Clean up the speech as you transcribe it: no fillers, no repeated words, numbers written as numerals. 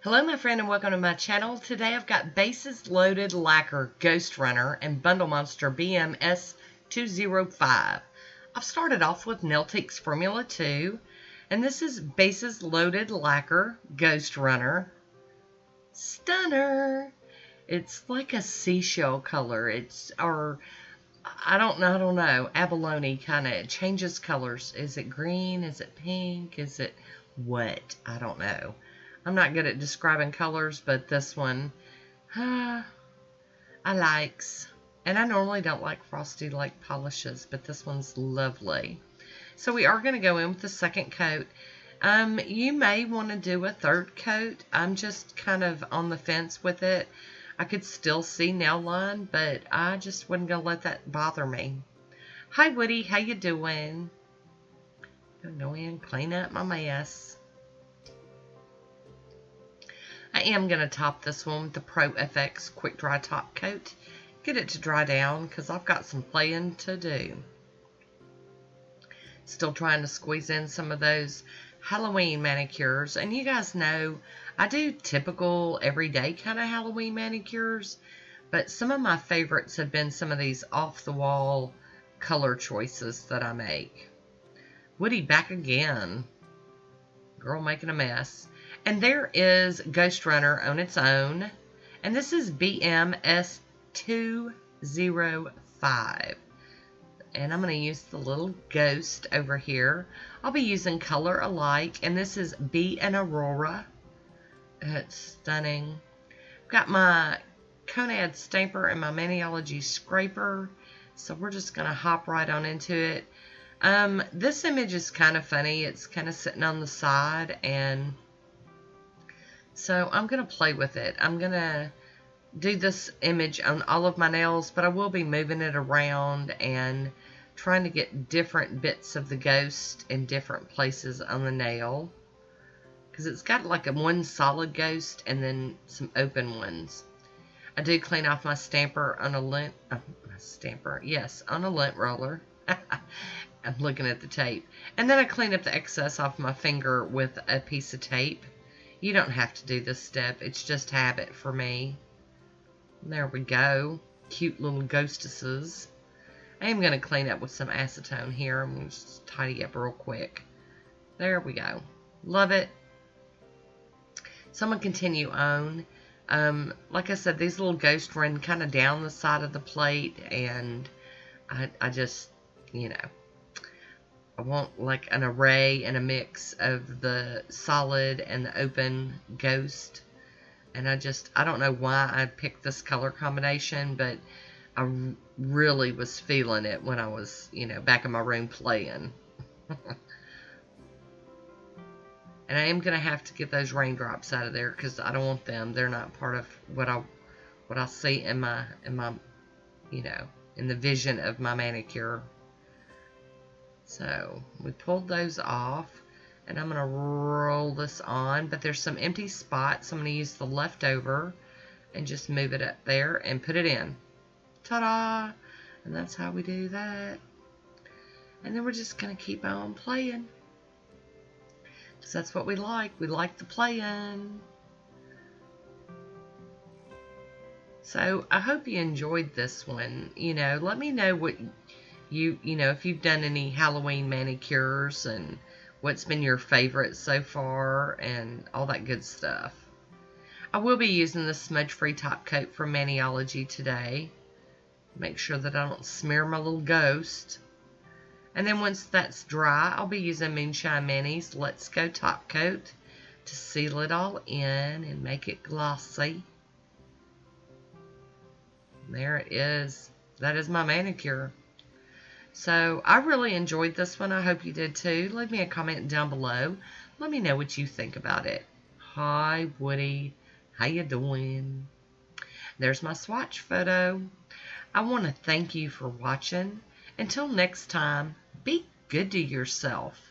Hello my friend and welcome to my channel. Today I've got Bases Loaded Lacquer Ghost Runner and Bundle Monster BM S205. I've started off with Nailtiques Formula 2 and this is Bases Loaded Lacquer Ghost Runner. Stunner! It's like a seashell color. I don't know, abalone kind of. It changes colors. Is it green? Is it pink? Is it what? I don't know. I'm not good at describing colors, but this one, I likes. And I normally don't like frosty like polishes, but this one's lovely. So we are going to go in with the second coat. You may want to do a third coat. I'm just kind of on the fence with it. I could still see nail line, but I just wasn't going to let that bother me. Hi Woody, how you doing? I'm going to go in and clean up my mess. I am going to top this one with the Pro FX Quick Dry Top Coat. Get it to dry down because I've got some playing to do. Still trying to squeeze in some of those Halloween manicures. And you guys know I do typical everyday kind of Halloween manicures. But some of my favorites have been some of these off-the-wall color choices that I make. Woody back again. Girl making a mess. And there is Ghost Runner on its own. And this is BM S205. And I'm going to use the little ghost over here. I'll be using Color Alike. And this is Be an Aurora. It's stunning. I've got my Conad stamper and my Maniology scraper. So we're just going to hop right on into it. This image is kind of funny. It's kind of sitting on the side, and so I'm going to play with it. I'm going to do this image on all of my nails, but I will be moving it around and trying to get different bits of the ghost in different places on the nail, because it's got like one solid ghost and then some open ones. I do clean off my stamper on a lint, on a lint roller. I'm looking at the tape. And then I clean up the excess off my finger with a piece of tape. You don't have to do this step. It's just habit for me. There we go. Cute little ghostesses. I am going to clean up with some acetone here. I'm going to just tidy up real quick. There we go. Love it. So I'm going to continue on. Like I said, these little ghosts run kind of down the side of the plate. And I just, you know, I want like an array and a mix of the solid and the open ghost. And I don't know why I picked this color combination, but I really was feeling it when I was, back in my room playing. And I am going to have to get those raindrops out of there because I don't want them. They're not part of what I see in my, in the vision of my manicure. So we pulled those off, and I'm going to roll this on, but there's some empty spots. I'm going to use the leftover and just move it up there and put it in. Ta-da! And that's how we do that. And then we're just going to keep on playing, because that's what we like. We like the playing. So I hope you enjoyed this one. Let me know what if you've done any Halloween manicures and what's been your favorite so far and all that good stuff. I will be using the smudge-free top coat from Maniology today. Make sure that I don't smear my little ghost. And then once that's dry, I'll be using Moonshine Mani's Let's Go top coat to seal it all in and make it glossy. There it is. That is my manicure. So I really enjoyed this one. I hope you did too. Leave me a comment down below. Let me know what you think about it. Hi Woody, how you doing? There's my swatch photo. I want to thank you for watching. Until next time, be good to yourself.